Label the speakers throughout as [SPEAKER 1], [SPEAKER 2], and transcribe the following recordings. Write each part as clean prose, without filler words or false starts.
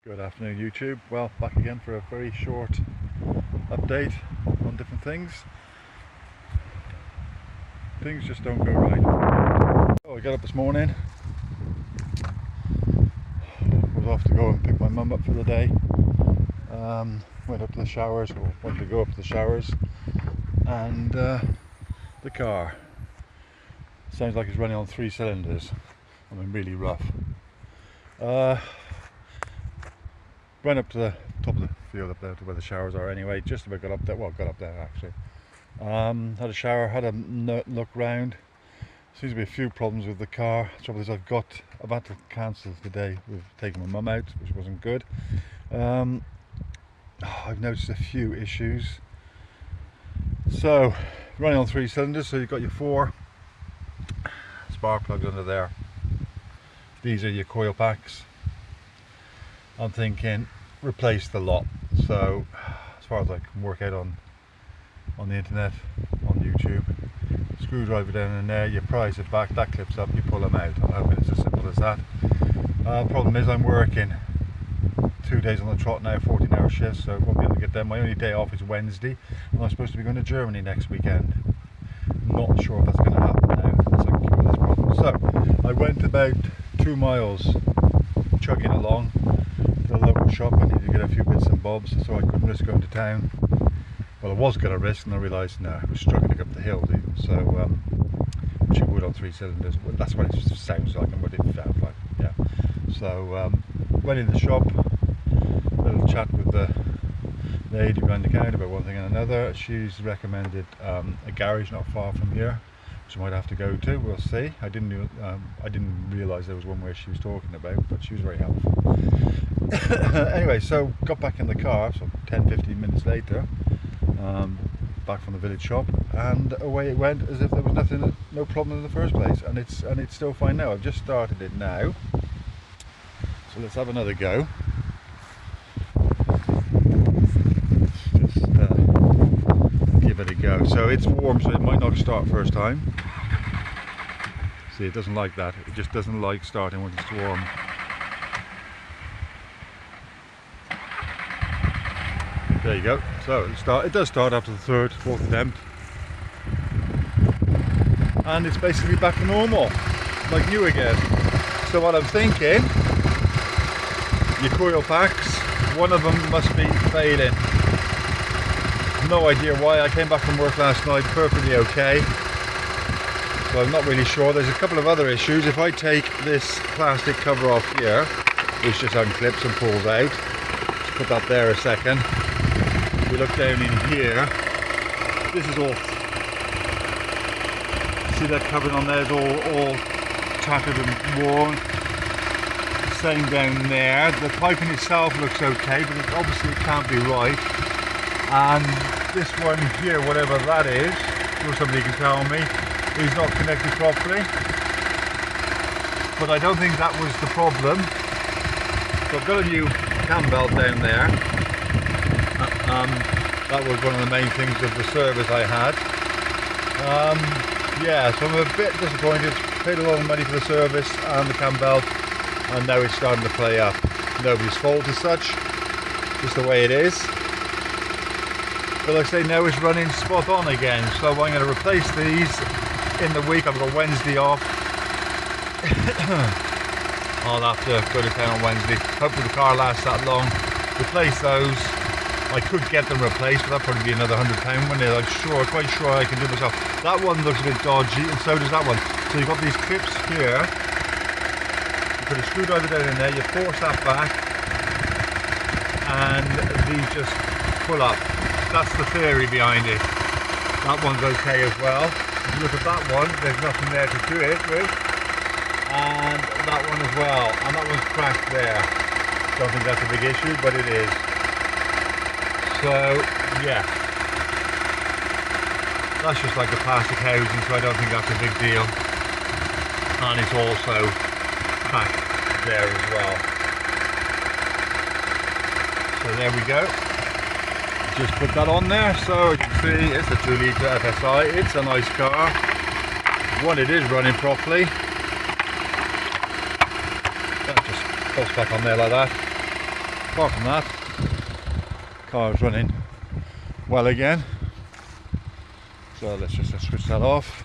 [SPEAKER 1] Good afternoon YouTube. Well, back again for a very short update on different things. Things just don't go right. Oh, I got up this morning, was off to go and pick my mum up for the day. Went up to the showers, or wanted to go up to the showers, and the car sounds like it's running on 3 cylinders. I mean, really rough. Went up to the top of the field up there to where the showers are anyway, just about got up there, well, got up there actually. Had a shower, had a look round. Seems to be a few problems with the car. The trouble is I've had to cancel today with taking my mum out, which wasn't good. I've noticed a few issues. So, running on 3 cylinders, so you've got your 4 spark plugs under there. These are your coil packs. I'm thinking replace the lot. So as far as I can work out on the internet, on YouTube, screwdriver down in there, you prise it back, that clips up, you pull them out. I'm hoping it's as simple as that. Problem is I'm working 2 days on the trot now, 14-hour shifts, so I won't be able to get them. My only day off is Wednesday, and I'm supposed to be going to Germany next weekend. Not sure if that's going to happen now, unless I can cure this problem. So I went about 2 miles chugging along to the local shop. I needed to get a few bits and bobs, so I couldn't risk going to town. Well, I was going to risk, and I realised no, I was struggling to get up the hill even. So which it would on 3 cylinders. Well, that's what it sounds like and what it sounds like. Yeah. So went in the shop, a little chat with the lady behind the counter about one thing and another. She's recommended a garage not far from here, which I might have to go to. We'll see. I didn't realise there was one where she was talking about, but she was very helpful. Anyway, so got back in the car, so 10-15 minutes later, back from the village shop, and away it went as if there was no problem in the first place, and it's still fine now. I've just started it now, so let's have another go. Just give it a go. So it's warm, so it might not start first time. See, it doesn't like that. It just doesn't like starting when it's warm. There you go. So it does start after the 3rd, 4th attempt, and it's basically back to normal, like new again. So what I'm thinking, your coil packs, one of them must be failing. No idea why. I came back from work last night perfectly okay, so I'm not really sure. There's a couple of other issues. If I take this plastic cover off here, which just unclips and pulls out, just put that there a second. We look down in here, this is all, see that covering on there is all tattered and worn. Same down there. The piping itself looks okay, but obviously it can't be right. And this one here, whatever that is, or somebody can tell me, is not connected properly. But I don't think that was the problem. So I've got a new cam belt down there. That was one of the main things of the service I had. Yeah, so I'm a bit disappointed. Paid a lot of money for the service and the cam belt, and now it's starting to play up. Nobody's fault as such, just the way it is. But like I say, now it's running spot on again. So I'm going to replace these in the week. I've got Wednesday off. I'll have to go to town on Wednesday. Hopefully the car lasts that long. Replace those. I could get them replaced, but that'd probably be another £100, wouldn't it? I'm quite sure I can do it myself. That one looks a bit dodgy, and so does that one. So you've got these clips here. You put a screwdriver down in there, you force that back, and these just pull up. That's the theory behind it. That one's okay as well. If you look at that one, there's nothing there to do it with. And that one as well. And that one's cracked there. Don't think that's a big issue, but it is. So yeah, that's just like the plastic housing, so I don't think that's a big deal. And it's also packed there as well. So there we go. Just put that on there. So you can see it's a 2-litre FSI. It's a nice car. When it is running properly, that just pops back on there like that. apart from that, car's running well again. So let's switch that off.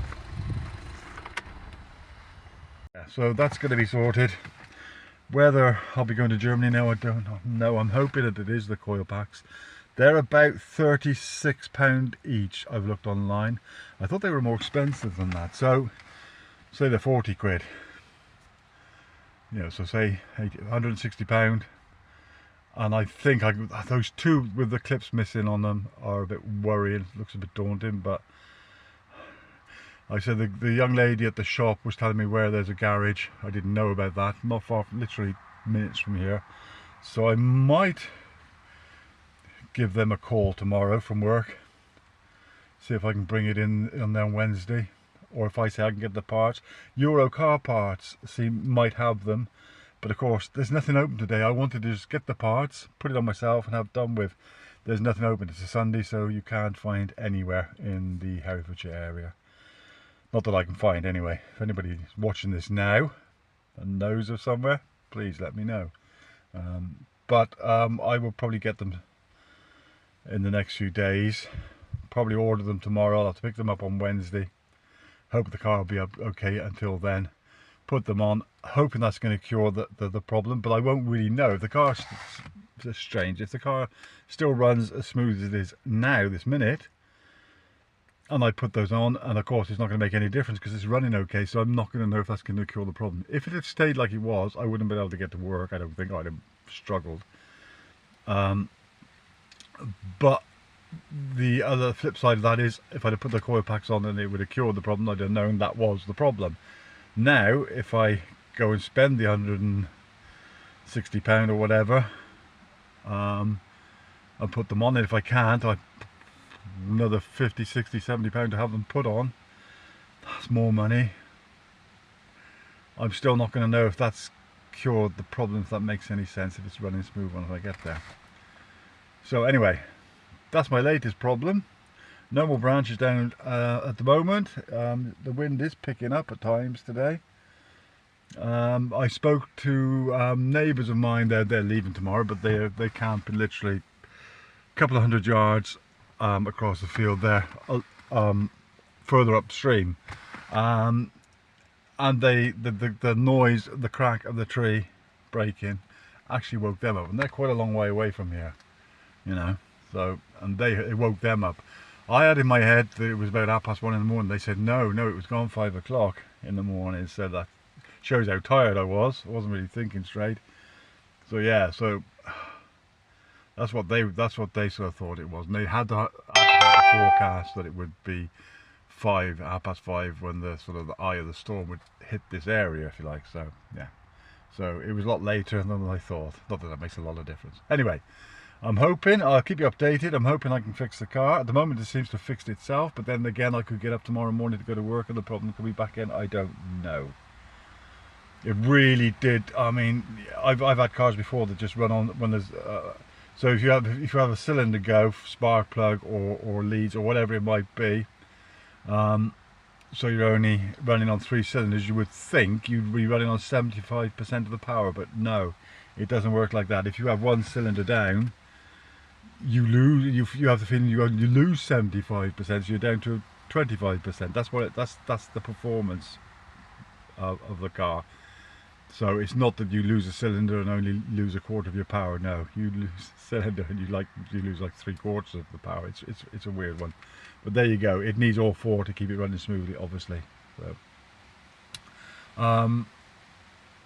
[SPEAKER 1] Yeah, so that's going to be sorted. Whether I'll be going to Germany now, I don't know. I'm hoping that it is the coil packs. They're about £36 each. I've looked online. I thought they were more expensive than that. So say they're 40 quid. You know, so say £160. And I think those two with the clips missing on them are a bit worrying. Looks a bit daunting, but I said the young lady at the shop was telling me where there's a garage. I didn't know about that. Not far, literally minutes from here. So I might give them a call tomorrow from work. See if I can bring it in on there on Wednesday. Or if I say I can get the parts. Euro Car Parts might have them. But of course, there's nothing open today. I wanted to just get the parts, put it on myself and have done with. There's nothing open. It's a Sunday, so you can't find anywhere in the Herefordshire area. Not that I can find anyway. If anybody's watching this now and knows of somewhere, please let me know. But I will probably get them in the next few days. Probably order them tomorrow. I'll have to pick them up on Wednesday. Hope the car will be okay until then. Put them on, hoping that's going to cure the problem, but I won't really know. If the car's strange, if the car still runs as smooth as it is now, this minute, and I put those on, and of course it's not going to make any difference because it's running okay, so I'm not going to know if that's going to cure the problem. If it had stayed like it was, I wouldn't have been able to get to work. I don't think I'd have struggled. But the other flip side of that is, if I'd have put the coil packs on and it would have cured the problem, I'd have known that was the problem. Now, if I go and spend the £160 or whatever, and put them on, and if I can't, another £50, £60, £70 to have them put on. That's more money. I'm still not going to know if that's cured the problem, if that makes any sense, if it's running smooth when I get there. So anyway, that's my latest problem. No more branches down at the moment. The wind is picking up at times today. I spoke to neighbours of mine. They're leaving tomorrow, but they camp in literally a couple of hundred yards across the field there, further upstream. And the noise, the crack of the tree breaking, actually woke them up, and they're quite a long way away from here, you know. So, and it woke them up. I had in my head that it was about 1:30 in the morning. They said no, it was gone 5 o'clock in the morning. So that shows how tired I was. I wasn't really thinking straight. So yeah, so that's what they sort of thought it was. And they had the forecast that it would be 5:30 when the sort of the eye of the storm would hit this area, if you like. So yeah, so it was a lot later than I thought. Not that makes a lot of difference. Anyway, I'm hoping, I'll keep you updated, I'm hoping I can fix the car. At the moment it seems to have fixed itself, but then again I could get up tomorrow morning to go to work and the problem could be back in. I don't know. It really did. I mean, I've had cars before that just run on when there's so if you have a cylinder go, spark plug or leads or whatever it might be, so you're only running on 3 cylinders, you would think you'd be running on 75% of the power, but no, it doesn't work like that. If you have one cylinder down, you lose. You have the feeling you lose 75%, so you're down to 25%. That's the performance of the car. So it's not that you lose a cylinder and only lose a quarter of your power. No, you lose a cylinder and you lose like 3/4 of the power. It's a weird one, but there you go. It needs all 4 to keep it running smoothly, obviously. So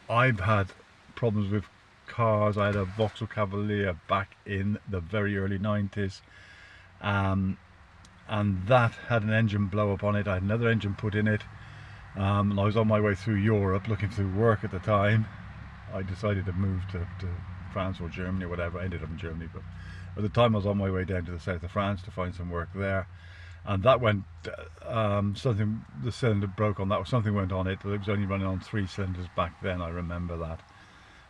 [SPEAKER 1] I've had problems with cars. I had a Vauxhall Cavalier back in the very early 90s, and that had an engine blow up on it. I had another engine put in it, and I was on my way through Europe looking for work at the time. I decided to move to France or Germany or whatever. I ended up in Germany, but at the time I was on my way down to the south of France to find some work there, and that went the cylinder broke on that, or something went on it. It was only running on 3 cylinders back then, I remember that.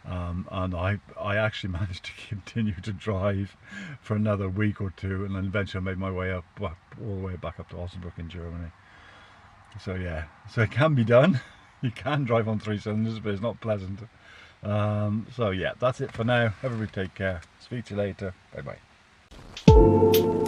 [SPEAKER 1] And I actually managed to continue to drive for another week or two, and then eventually I made my way up all the way back up to Osnabrück in Germany. So yeah, so it can be done. You can drive on 3 cylinders, but it's not pleasant. So yeah, that's it for now. Everybody take care. Speak to you later. Bye bye.